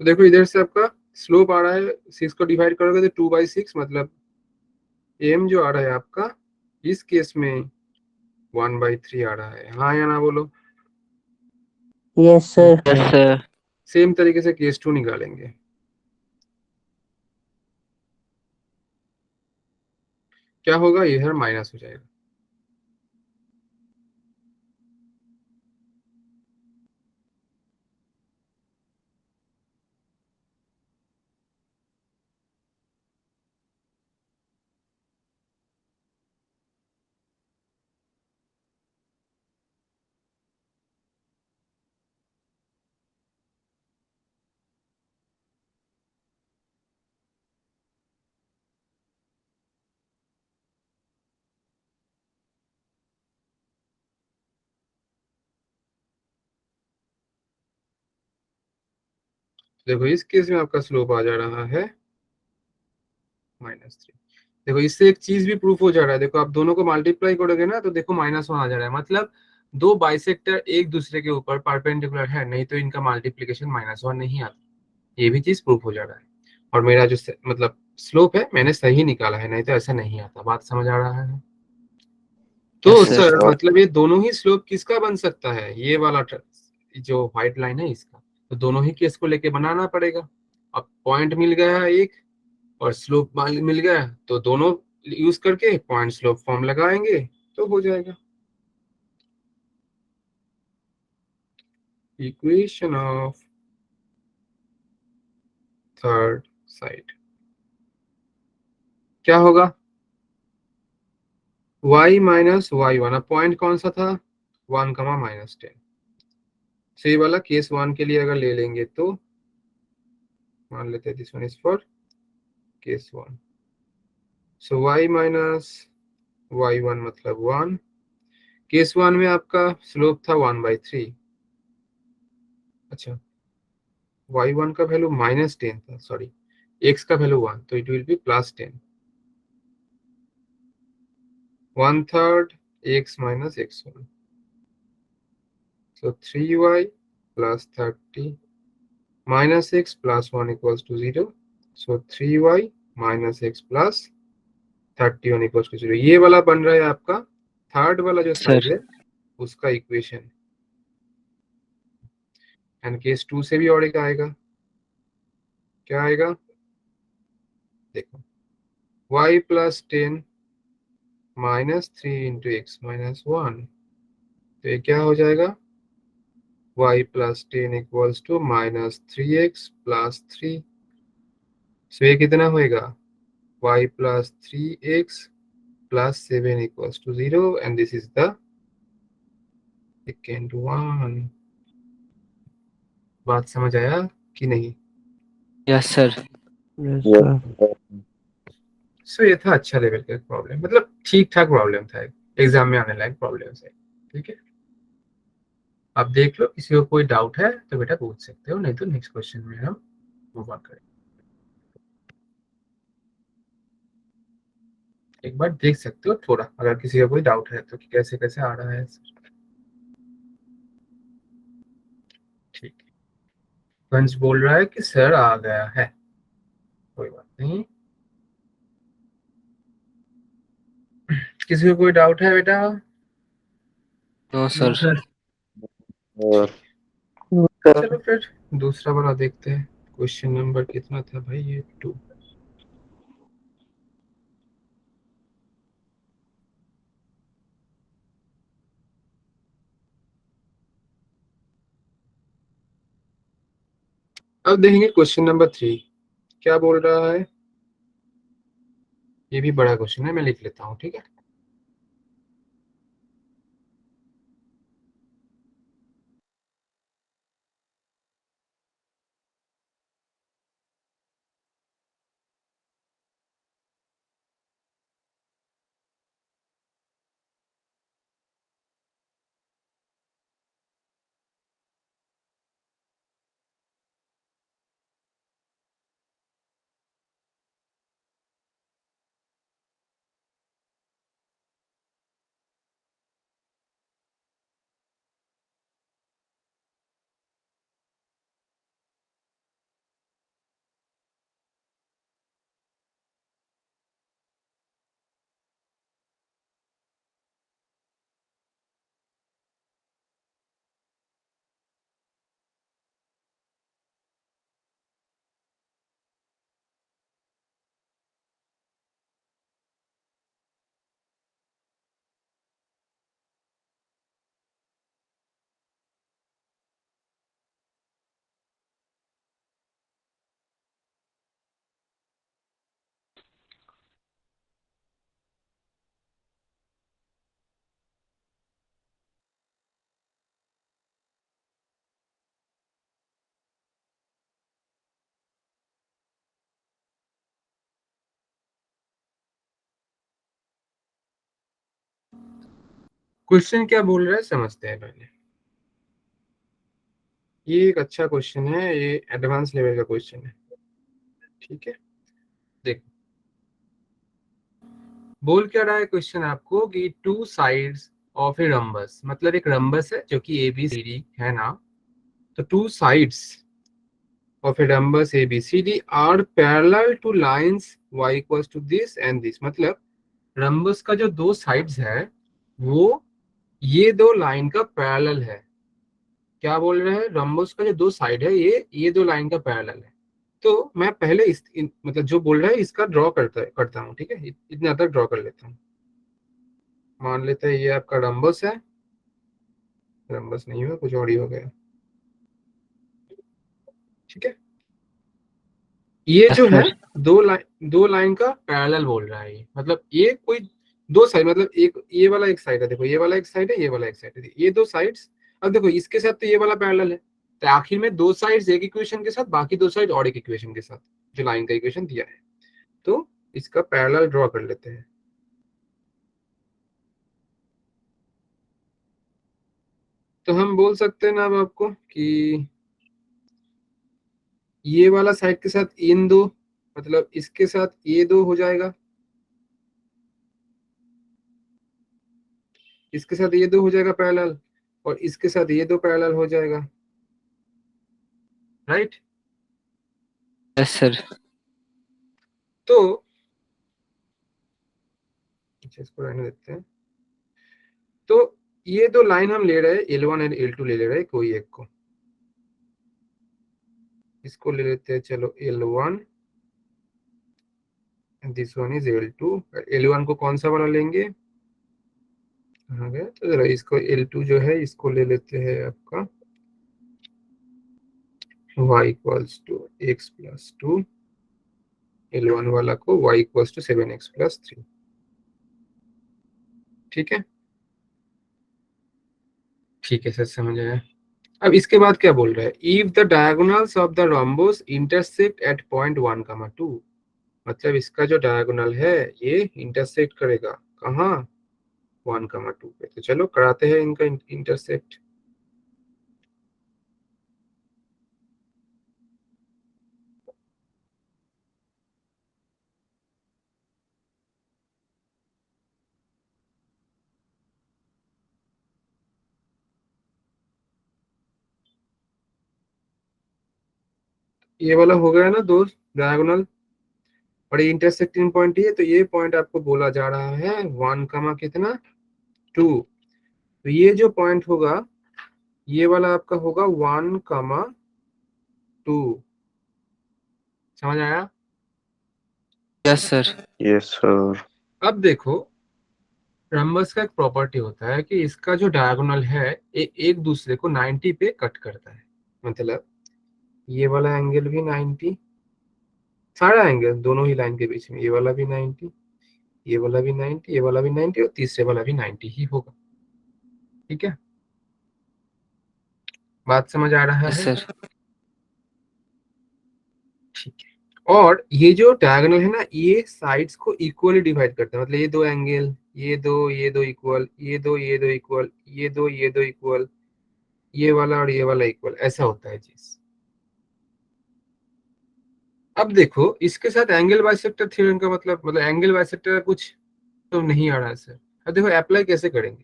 तो देखो इधर से आपका स्लोप आ रहा है, 6 को डिवाइड करोगे तो 2/6, मतलब एम जो आ रहा है आपका इस केस में 1/3 आ रहा है। हाँ या ना बोलो? Yes sir. Yes sir. Same तरीके से केस 2 निकालेंगे। क्या होगा? इधर माइनस हो जाएगा। देखो इस केस में आपका स्लोप आ जा रहा है -3। देखो इससे एक चीज भी प्रूफ हो जा रहा है। देखो आप दोनों को मल्टीप्लाई करोगे ना तो देखो -1 आ जा रहा है, मतलब दो बाइसेक्टर एक दूसरे के ऊपर परपेंडिकुलर है, नहीं तो इनका मल्टीप्लिकेशन -1 नहीं आता। ये भी चीज प्रूफ हो जा रहा है। और मेरा जो मतलब स्लोप है, मैंने सही निकाला है, नहीं तो ऐसा नहीं आता। बात समझ आ रहा है? तो Yes, sir. सर मतलब ये दोनों ही स्लोप किसका बन सकता है? ये वाला जो व्हाइट लाइन है इसका। तो दोनों ही केस को लेके बनाना पड़ेगा। अब पॉइंट मिल गया है एक और स्लोप मिल गया है, तो दोनों यूज करके पॉइंट स्लोप फॉर्म लगाएंगे तो हो जाएगा। इक्वेशन ऑफ थर्ड साइड क्या होगा? y minus y one. अब पॉइंट कौन सा था? 1, -10। तो ये वाला केस 1 के लिए अगर ले लेंगे तो मान लेते हैं this one is for case 1। So y minus y one मतलब 1। केस 1 में आपका स्लोप था 1/3। अच्छा, y1 का वैल्यू -10 था, सॉरी, x का वैल्यू 1, तो it will be +10। 1/3 x minus x1, so 3y plus 30 minus x plus 1 equals to 0, so 3y minus x plus 31 equals to 0। ये वाला बन रहा है आपका थर्ड वाला जो Sir. साइड है उसका इक्वेशन। एंड केस 2 से भी और एक आएगा। क्या आएगा? देखो, y plus 10 minus 3 into x minus 1, तो ये क्या हो जाएगा? y plus 10 equals to -3x plus 3। सो ये कितना होएगा? y plus 3x plus 7 equals to 0, and this is the second one। बात समझ आया कि नहीं? Yes, sir. Yes, Yes, sir. sir. सो ये था अच्छा लेवल का प्रॉब्लम, मतलब ठीक ठाक प्रॉब्लम था, एग्जाम में आने लायक प्रॉब्लम है। ठीक है, आप देख लो, किसी को कोई डाउट है तो बेटा पूछ सकते हो, नहीं तो नेक्स्ट क्वेश्चन में हम मूव ऑन करें। एक बार देख सकते हो थोड़ा, अगर किसी का कोई डाउट है तो कि कैसे कैसे आ रहा है। ठीक है, पंच बोल रहा है कि सर आ गया है, कोई बात नहीं। किसी को कोई डाउट है बेटा? No, sir. और No, sir. चलो फिर दूसरा वाला देखते हैं। क्वेश्चन नंबर कितना था भाई? ये 2। अब देखेंगे क्वेश्चन नंबर 3 क्या बोल रहा है। ये भी बड़ा क्वेश्चन है, मैं लिख लेता हूँ, ठीक है। क्वेश्चन क्या बोल रहा है समझते हैं पहले। ये एक अच्छा क्वेश्चन है, ये एडवांस लेवल का क्वेश्चन है, ठीक है। देखो, बोल क्या रहा है क्वेश्चन आपको कि 2 साइड्स ऑफ ए रम्बस, मतलब एक रम्बस है जो कि ए बी सी डी है ना, तो 2 sides of a rhombus ABCD are parallel to lines y equals to this and this। मतलब रंबस का जो दो साइड्स है वो ये दो लाइन का पैरेलल है। क्या बोल रहे हैं, रंबस का जो दो साइड है ये दो लाइन का पैरेलल है। तो मैं पहले मतलब जो बोल रहा है इसका ड्रॉ करता हूँ, ठीक है, इतना तक ड्रॉ कर लेता हूँ। मान लेते हैं ये आपका रंबस है, रंबस नहीं हुआ, कुछ और ही हो गया, ठीक है। ये यस जो है सर। दो लाइन का पैरेलल बोल रहा है ये, मतलब ये कोई दो साइड, मतलब एक ये वाला एक साइड है, देखो ये वाला एक साइड है, ये वाला एक साइड है, ये दो साइड्स। अब देखो इसके साथ तो ये वाला पैरेलल है, तो आखिर में दो साइड्स एक इक्वेशन के साथ, बाकी दो साइड और एक इक्वेशन के साथ, जो लाइन का इक्वेशन दिया है। तो इसका पैरेलल ड्रॉ कर लेते हैं। तो हम बोल सकते हैं ना अब आपको कि ये वाला साइड के साथ इन दो, मतलब इसके साथ ये दो हो जाएगा, इसके साथ ये दो हो जाएगा पैरेलल, और इसके साथ ये दो पैरेलल हो जाएगा, राइट। Yes sir. तो अच्छा, इसको रहने देते हैं। तो ये दो लाइन हम ले रहे हैं L1 और L2 ले रहे हैं, कोई एक को, इसको ले लेते हैं, चलो L1, this one is L2। L1 को कौन सा वाला लेंगे, कहाँ गया, तो जरा इसको L2 जो है इसको ले लेते हैं आपका y equals to x plus 2, L1 वाला को y equals to 7x plus 3, ठीक है। ठीक है सर, समझ आया। अब इसके बाद क्या बोल रहा है, if the diagonals of the rhombus intersect at point 1,2, मतलब इसका जो डायगोनल है ये इंटरसेक्ट करेगा कहाँ, 1,2 पे। तो चलो कराते हैं इनका इंटरसेक्ट। ये वाला हो गया ना दो डायगोनल, और ये इंटरसेक्टिंग पॉइंट ये, तो ये पॉइंट आपको बोला जा रहा है 1,2। तो ये जो पॉइंट होगा ये वाला आपका होगा 1,2। समझ आया। Yes sir. Yes sir. अब देखो रम्बस का एक प्रॉपर्टी होता है कि इसका जो डायगोनल है एक दूसरे को 90 पे कट करता है। मतलब ये वाला एंगल भी 90, सारा एंगल दोनों ही लाइन के बीच में, ये वाला भी 90, ये वाला भी 90, ये वाला भी 90, और तीसरे वाला भी 90 ही होगा, ठीक है। बात समझ आ रहा यस है, सर। ठीक है। और ये जो डायगोनल है ना ये साइड्स को इक्वली डिवाइड करता है, मतलब ये दो एंगल, ये दो इक्वल, ये दो इक्वल, ये दो इक्वल, ये वाला और ये वाला इक्वल, ऐसा होता है चीज। अब देखो इसके साथ एंगल बाइसेक्टर थ्योरम का मतलब एंगल बाइसेक्टर का कुछ तो नहीं आ रहा है सर। अब देखो अप्लाई कैसे करेंगे,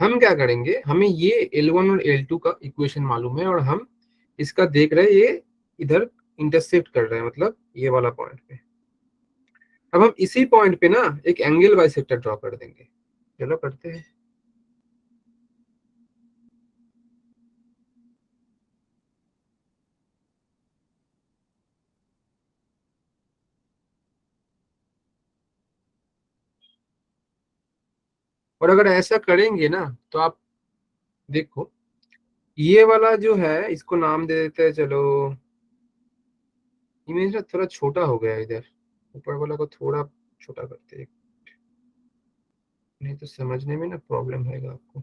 हम क्या करेंगे, हमें ये L1 और L2 का इक्वेशन मालूम है, और हम इसका देख रहे हैं ये इधर इंटरसेक्ट कर रहा है, मतलब ये वाला पॉइंट पे। अब हम इसी पॉइंट पे ना एक एंगल बाइसेक्टर ड्रॉ कर देंगे, चलो करते हैं। और अगर ऐसा करेंगे ना तो आप देखो ये वाला जो है इसको नाम दे देते हैं, चलो इमेज ना थोड़ा छोटा हो गया इधर, ऊपर वाला को थोड़ा छोटा करते हैं, नहीं तो समझने में ना प्रॉब्लम होगा आपको।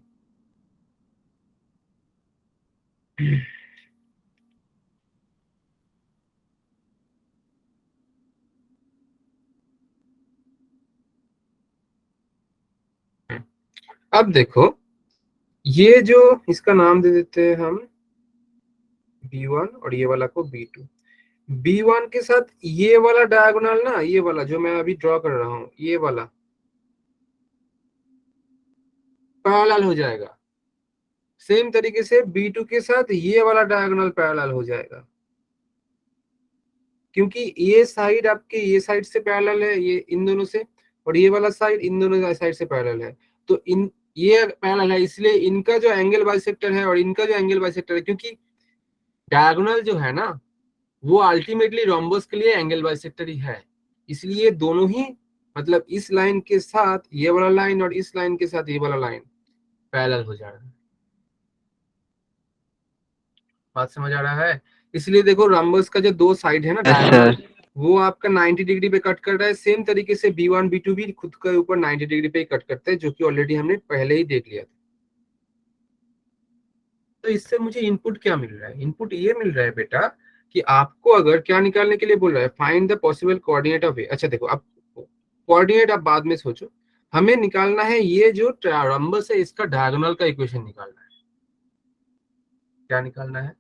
अब देखो ये जो इसका नाम दे देते हैं हम B1 और ये वाला को B2। B1 के साथ ये वाला डायगोनल ना, ये वाला जो मैं अभी ड्रॉ कर रहा हूँ ये वाला पैरेलल हो जाएगा। सेम तरीके से B2 के साथ ये वाला डायगोनल पैरेलल हो जाएगा। क्योंकि ये साइड आपके ये साइड से पैरेलल है, ये इन दोनों से, और ये वाला साइड इन दोनों साइड से पैरेलल है, तो इन ये पैरेलल है, इसलिए इनका जो एंगल बाइसेक्टर है और इनका जो एंगल बाइसेक्टर है, क्योंकि डायगोनल जो है ना वो अल्टीमेटली रोम्बस के लिए एंगल बाइसेक्टर ही है, इसलिए दोनों ही मतलब इस लाइन के साथ ये वाला लाइन और इस लाइन के साथ ये वाला लाइन पैरेलल हो जा रहा है। बात समझ आ रहा है? इसलिए देखो रोम्बस का जो दो साइड है ना यस डायगोनल, सर। वो आपका 90 डिग्री पे कट कर रहा है। सेम तरीके से B1 B2 भी खुद के ऊपर 90 डिग्री पे कट करते हैं, जो कि ऑलरेडी हमने पहले ही देख लिया था। तो इससे मुझे इनपुट क्या मिल रहा है? इनपुट ये मिल रहा है बेटा कि आपको अगर क्या निकालने के लिए बोल रहा है, find the possible coordinate of a. अच्छा देखो, अब कोऑर्डिनेट आप बाद में सोचो, हमें निकालना है ये जो रोम्बस है इसका डायगोनल का इक्वेशन निकालना है। क्या निकालना है?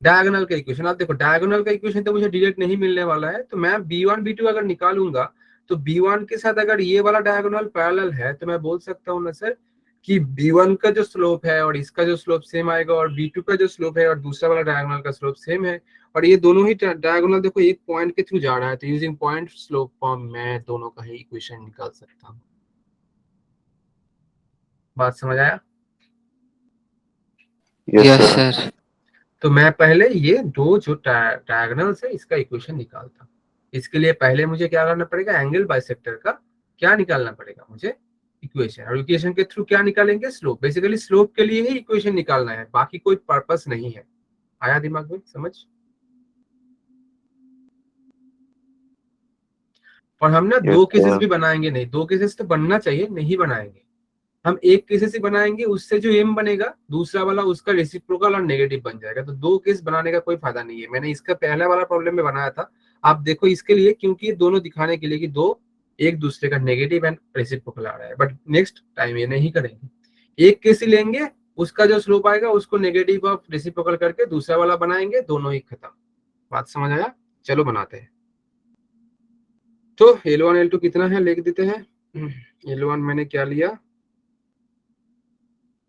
डायगोनल का इक्वेशन। आप देखो डायगोनल का इक्वेशन तो मुझे डायरेक्ट नहीं मिलने वाला है, तो मैं B1 B2 अगर निकालूंगा तो B1 के साथ अगर ये वाला डायगोनल पैरेलल है तो मैं बोल सकता हूँ ना सर कि B1 का जो स्लोप है और इसका जो स्लोप सेम आएगा, और B2 का जो स्लोप है और दूसरा वाला डायगोनल का स्लोप सेम है, और ये दोनों ही डायगोनल देखो एक पॉइंट के थ्रू जा रहा है, तो यूजिंग पॉइंट स्लोप फॉर्म मैं दोनों का ही इक्वेशन निकाल सकता हूँ। बात समझ आया? Yes yes sir. सर। तो मैं पहले ये दो जो डायगोनल्स है इसका इक्वेशन निकालता। इसके लिए पहले मुझे क्या करना पड़ेगा? एंगल बाइसेक्टर का क्या निकालना पड़ेगा मुझे? इक्वेशन। और इक्वेशन के थ्रू क्या निकालेंगे? स्लोप। बेसिकली स्लोप के लिए ही इक्वेशन निकालना है, बाकी कोई पर्पस नहीं है। आया दिमाग में समझ? और हम ना दो यस केसेस सर। भी बनाएंगे नहीं, दो केसेस तो बनना चाहिए, नहीं बनाएंगे हम। एक केसेस ही बनाएंगे, उससे जो एम बनेगा दूसरा वाला उसका रेसिप्रोकल और नेगेटिव बन जाएगा। तो दो केस बनाने का कोई फायदा नहीं है। मैंने इसका पहला वाला प्रॉब्लम में बनाया था, आप देखो इसके लिए, क्योंकि ये दोनों दिखाने के लिए कि दो एक दूसरे का नेगेटिव एंड रेसिप्रोकल आ रहा है, बट नेक्स्ट टाइम ये नहीं करेंगे। एक केस ही लेंगे, उसका जो स्लोप आएगा उसको नेगेटिव ऑफ रेसिप्रोकल करके दूसरा वाला बनाएंगे, दोनों ही खत्म। बात समझ आया? चलो बनाते हैं। तो L1 L2 कितना है लिख देते हैं। L1 मैंने क्या लिया,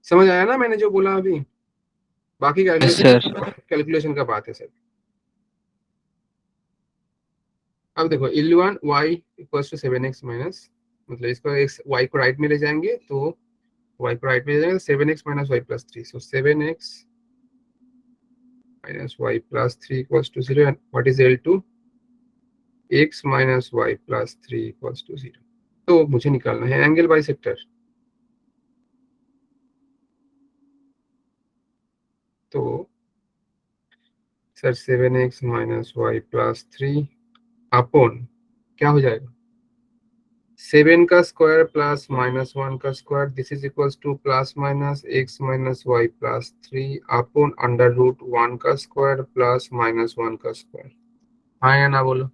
समझ आया ना मैंने जो बोला अभी? बाकी यस कैलकुलेशन सर। कैलकुलेशन का बात है सर। अब देखो L1 y equals to 7x minus, मतलब इसको x y को राइट में ले जाएंगे तो y को राइट में ले जाएंगे 7x minus y plus 3, so 7x minus y plus 3 equals to 0 and what is L2? x minus y plus 3 equals to 0। तो मुझे निकालना है एंगल बाइसेक्टर। तो sir 7x minus y plus 3 upon क्या हो जाएगा? 7 का स्क्वायर प्लस माइनस 1 का square, this is equals to plus minus x minus y plus 3 upon under root 1 का स्क्वायर प्लस माइनस 1 का स्क्वायर। हाँ या ना बोलो?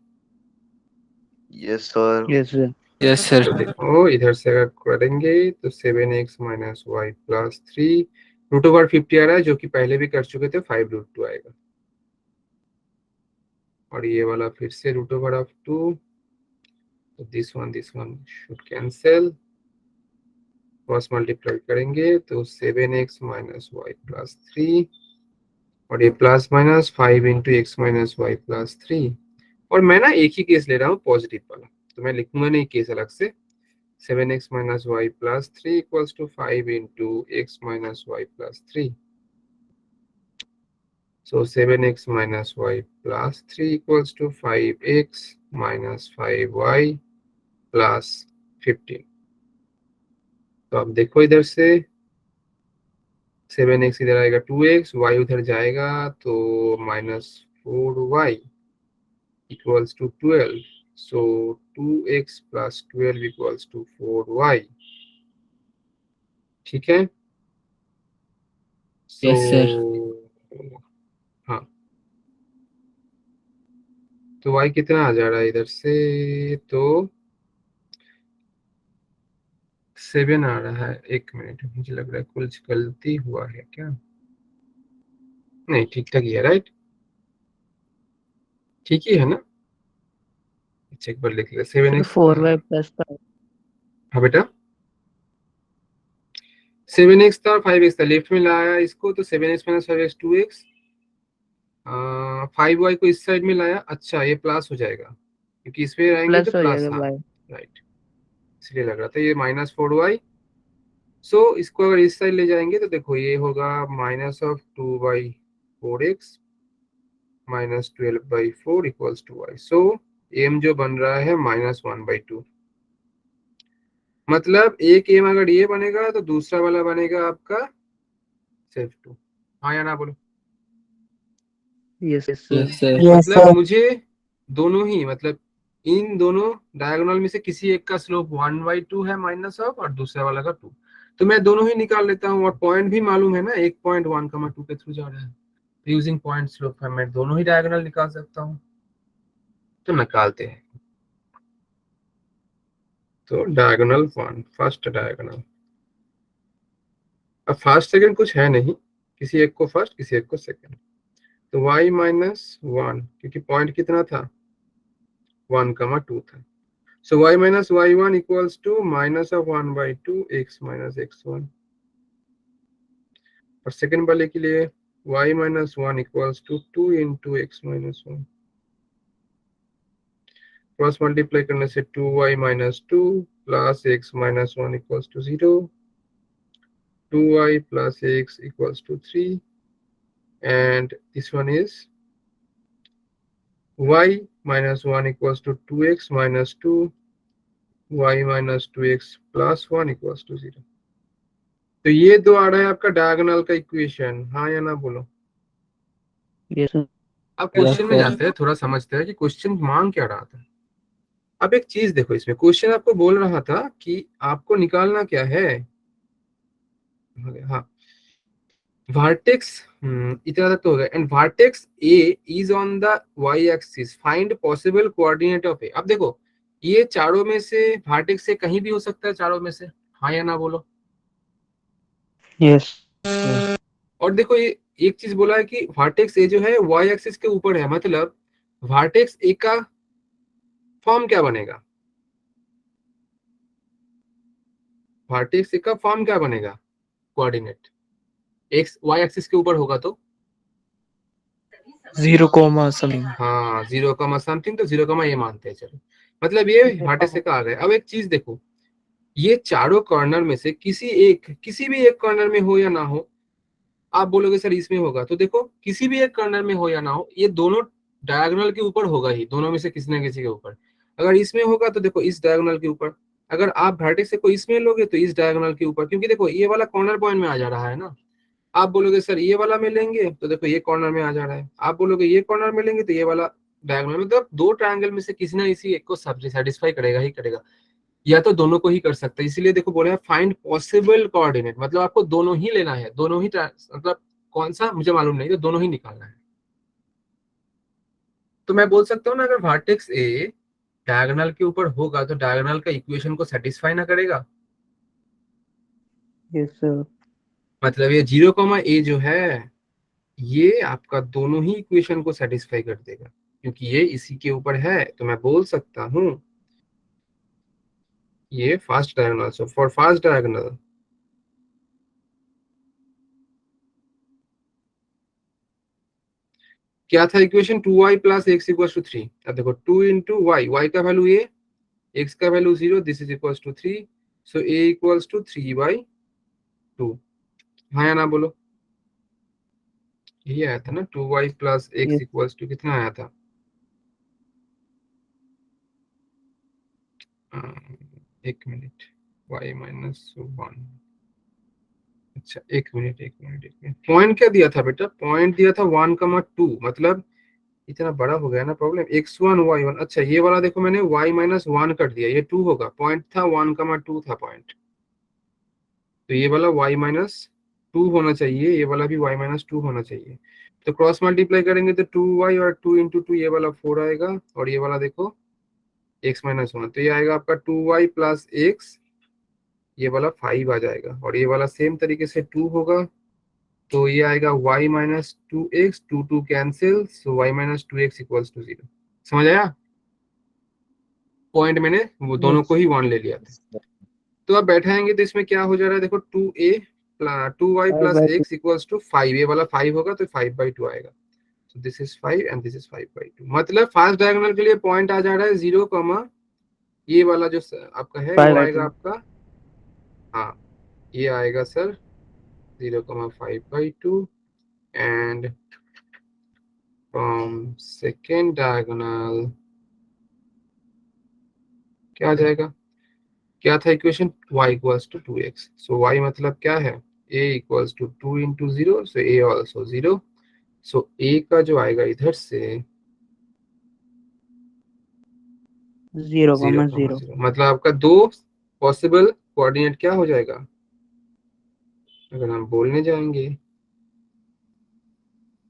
Yes sir. Yes, sir. Yes sir. तो देखो इधर से अगर करेंगे तो 7x minus y plus 3 root over 50 आ रहा है, जो कि पहले भी कर चुके थे, 5 रूट 2 आएगा, और ये वाला फिर से रूट ओवर ऑफ 2, तो this one should cancel, cross multiply करेंगे तो 7x माइनस वाई प्लस 3, और ये plus minus 5 into x minus y plus 3। और मैं ना एक ही केस ले रहा हूँ पॉजिटिव वाला, तो मैं लिखूंगा नहीं केस अलग से। 7x minus y plus 3 equals to 5 into x minus y plus 3, so 7x minus y plus 3 equals to 5x minus 5y plus 15। तो अब देखो इधर से 7x इधर आएगा 2x, y उधर जाएगा तो minus 4y equals to 12, so 2x plus 12 equals to 4y। ठीक है? so yes sir. हाँ, तो y कितना आ जा रहा है इधर से? तो 7 आ रहा है। एक मिनट, मुझे लग रहा है कुछ गलती हुआ है क्या? नहीं, ठीक ठाक ही है, राइट? ठीक ही है ना? अच्छा एक बार लिख ले, 7x। 4y plus 5. हाँ बेटा, 7x था और 5x था, लेफ्ट में लाया इसको तो 7x minus 5x 2x, 5y को इस साइड में लाया, अच्छा ये प्लस हो जाएगा क्योंकि इस पे आएंगे तो प्लस हो प्लस, जाएगा हाँ भाई। राइट, इसलिए लग रहा था ये -4y। सो इसको अगर इस साइड ले जाएंगे तो देखो ये होगा -2/4x -12/4 equals to y। So M जो बन रहा है -1/2, मतलब एक एम अगर ये बनेगा तो दूसरा वाला बनेगा आपका सिर्फ 2। हाँ या ना बोलो। Yes yes sir. सर। मतलब मुझे दोनों ही, मतलब इन दोनों डायगोनल में से किसी एक का स्लोप 1/2 है माइनस ऑफ, और दूसरे वाला का 2, तो मैं दोनों ही निकाल लेता हूँ। और पॉइंट भी मालूम है ना, 1.1, 2 के थ्रू जा रहा है, यूजिंग पॉइंट स्लोप है, मैं दोनों ही डायगोनल निकाल सकता हूँ। तो निकालते हैं। तो डायगोनल वन, फर्स्ट डायगोनल, अब फर्स्ट सेकंड कुछ है नहीं, किसी एक को फर्स्ट किसी एक को सेकंड। तो y -1, क्योंकि पॉइंट कितना था 1, 2 था। So y minus y1 equals to -1/2 x minus x1। और सेकंड वाले के लिए y -1 equals to 2 into x minus 1। Cross multiply करने से 2y -2 plus x minus 1 equals to 0। 2y plus x equals to 3। And this one is y -1 equals to 2x minus 2, y minus 2x plus 1 equals to 0। तो ये दो आ रहा है आपका डायगोनल का इक्वेशन, हाँ या ना बोलो। Yes sir. अब यस क्वेश्चन में सर। जाते हैं, थोड़ा समझते हैं कि क्वेश्चन मांग क्या रहा था। अब एक चीज देखो, इसमें क्वेश्चन आपको बोल रहा था कि आपको निकालना क्या है, हाँ वर्टेक्स, इतना तक तो हो गया। And vertex a is on the y axis, find possible coordinate of a. अब देखो ये चारों में से वर्टेक्स से कहीं भी हो सकता है, चारों में से, हाँ या ना बोलो। यस। और देखो ये एक चीज बोला है कि वर्टेक्स ए जो है वाई एक्सिस के ऊपर है, मतलब वर्टेक्स ए का फॉर्म क्या बनेगा, वर्टेक्स ए का फॉर्म क्या बनेगा, कोऑर्डिनेट एक्स वाई एक्सिस के ऊपर होगा तो 0, समथिंग। हाँ 0, तो 0, ये मानते हैं चलो, मतलब ये वर्टेक्स ए का आ गया। अब एक चीज देखो, ये चारों कॉर्नर में से किसी भी एक कॉर्नर में हो या ना हो, आप बोलोगे सर इसमें होगा, तो देखो किसी भी एक कॉर्नर में हो या ना हो, ये दोनों डायगोनल के ऊपर होगा ही, दोनों में से किसी ना किसी के ऊपर। अगर इसमें होगा तो देखो इस डायगोनल के ऊपर, अगर आप वर्टेक्स से कोई इसमें लोगे तो इस डायगोनल के ऊपर, क्योंकि देखो ये वाला कॉर्नर पॉइंट में आ जा रहा है ना। आप बोलोगे सर ये वाला में लेंगे तो देखो ये कॉर्नर में आ जा रहा है, आप बोलोगे ये कॉर्नर में लेंगे तो ये वाला डायगोनल, मतलब दो ट्रायंगल में से किसी ना किसी एक को सेटिस्फाई करेगा ही करेगा, या तो दोनों को ही कर सकता है। इसीलिए देखो बोले फाइंड पॉसिबल कोऑर्डिनेट, मतलब आपको दोनों ही लेना है, दोनों ही मतलब कौन सा मुझे मालूम नहीं, तो दोनों ही निकालना है। तो मैं बोल सकता हूँ ना, अगर वर्टेक्स ए डायगोनल के ऊपर होगा तो डायगोनल का इक्वेशन को सेटिस्फाई ना करेगा, यस सर। मतलब ये 0, a जो है ये आपका दोनों ही इक्वेशन को सेटिस्फाई कर देगा, क्योंकि ये इसी के ऊपर है। तो मैं बोल सकता हूँ ये first diagonal. So for first diagonal क्या था equation, 2y plus x equal to 3। अब देखो 2 इंटू वाई, वाई का वैल्यू ए, एक्स का value 0, this is equal to 3। So a equals to 3/2, हाँ या ना बोलो। ये आया था ना 2y plus x yes. Equals to कितना आया था, एक मिनट, y -1, अच्छा एक मिनट, पॉइंट क्या दिया था बेटा, पॉइंट दिया था 1, 2, मतलब इतना बड़ा हो गया ना प्रॉब्लम, x1 y1। अच्छा ये वाला देखो मैंने y -1 कर दिया, ये 2 होगा, पॉइंट था 1, 2 था पॉइंट, तो ये वाला y -2 होना चाहिए, ये वाला भी y -2 होना चाहिए। तो क्रॉस मल्टीप्लाई करेंगे तो 2y और 2 इंटू 2 ये वाला 4 आएगा, और ये वाला देखो x -1, तो ये आएगा आपका 2y प्लस एक्स, ये वाला 5 आ जाएगा, और ये वाला सेम तरीके से 2 होगा, तो ये आएगा y -2x, 2 cancel, so y -2x equals to 0। समझ आया, पॉइंट मैंने वो दोनों को ही 1 ले लिया था। तो अब बैठाएंगे तो इसमें क्या हो जा रहा है, देखो 2y plus x equals to 5, ये वाला 5 होगा तो 5/2 आएगा। So this is 5 and this is 5/2. मतलब फर्स्ट डायगोनल के लिए पॉइंट आ जा रहा है 0, ये वाला जो आपका है वो आएगा आपका, हाँ ये आएगा sir 0,5/2 and from second diagonal क्या आ जाएगा, क्या था equation, y equals to 2x. So y मतलब क्या है, a equals to 2 into 0, so a also 0. So a का जो आएगा इधर से 0,0. मतलब आपका दो पॉसिबल कोऑर्डिनेट क्या हो जाएगा, अगर हम बोलने जाएंगे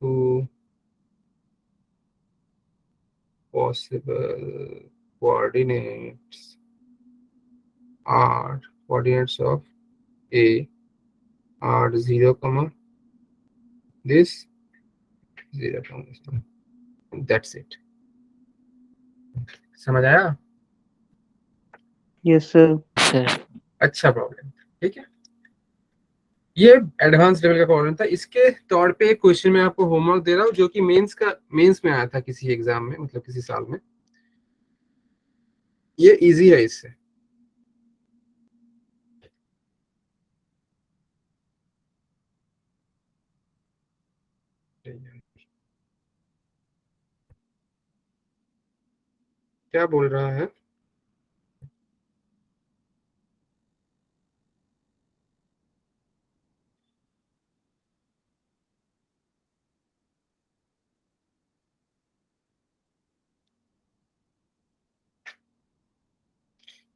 तो possible coordinates are coordinates of a are 0, this 0, that's it. समझ आया? Yes, sir. sir, अच्छा प्रॉब्लम, ठीक है, ये एडवांस लेवल का प्रॉब्लम था। इसके तौर पे एक क्वेश्चन मैं आपको होमवर्क दे रहा हूँ जो कि मेंस में आया था किसी एग्जाम में, मतलब किसी साल में, ये इजी है इससे। क्या बोल रहा है,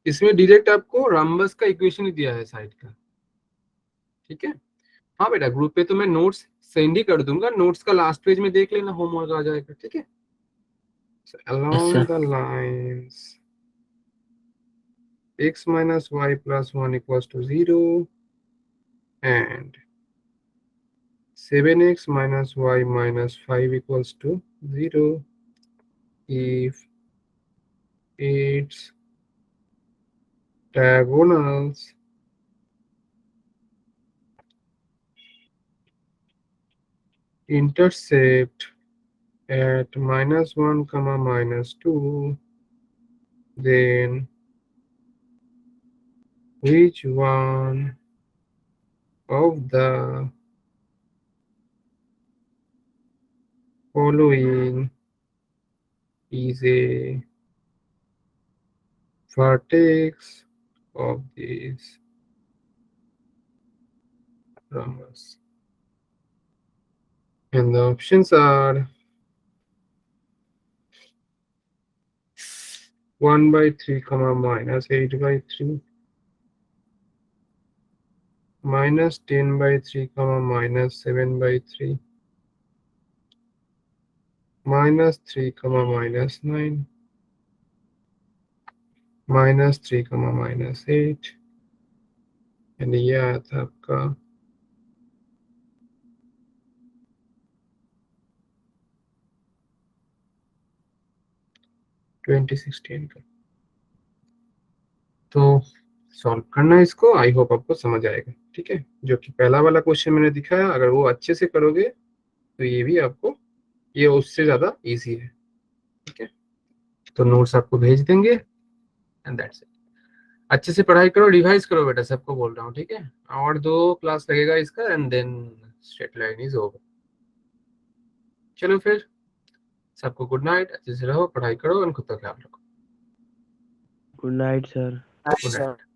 इसमें डायरेक्ट आपको रम्बस का इक्वेशन ही दिया है साइड का, ठीक है। हाँ बेटा, ग्रुप पे तो मैं नोट्स सेंड ही कर दूंगा, नोट्स का लास्ट पेज में देख लेना, होमवर्क आ जाएगा, ठीक है। along sir. the lines x minus y plus 1 equals to 0 and 7x minus y minus 5 equals to 0 if its diagonals intersect at -1, -2, then which one of the following is a vertex of this rhombus? And the options are 1/3, -8/3, -10/3, -7/3, -3, -9, -3, -8, and ये आया था आपका 2016 का। तो सॉल्व करना है इसको, आई होप आपको समझ आएगा, ठीक है। जो कि पहला वाला क्वेश्चन मैंने दिखाया, अगर वो अच्छे से करोगे तो ये भी आपको, ये उससे ज्यादा इजी है, ठीक है। तो नोट्स आपको भेज देंगे एंड दैट्स इट। अच्छे से पढ़ाई करो, रिवाइज करो बेटा, सबको बोल रहा हूँ, ठीक है। और 2 क्लास लगेगा इसका and then straight line is over. चलो फिर, सबको गुड नाइट, अच्छे से रहो, पढ़ाई करो और खुद का ख्याल रखो। Good night, sir. Good night.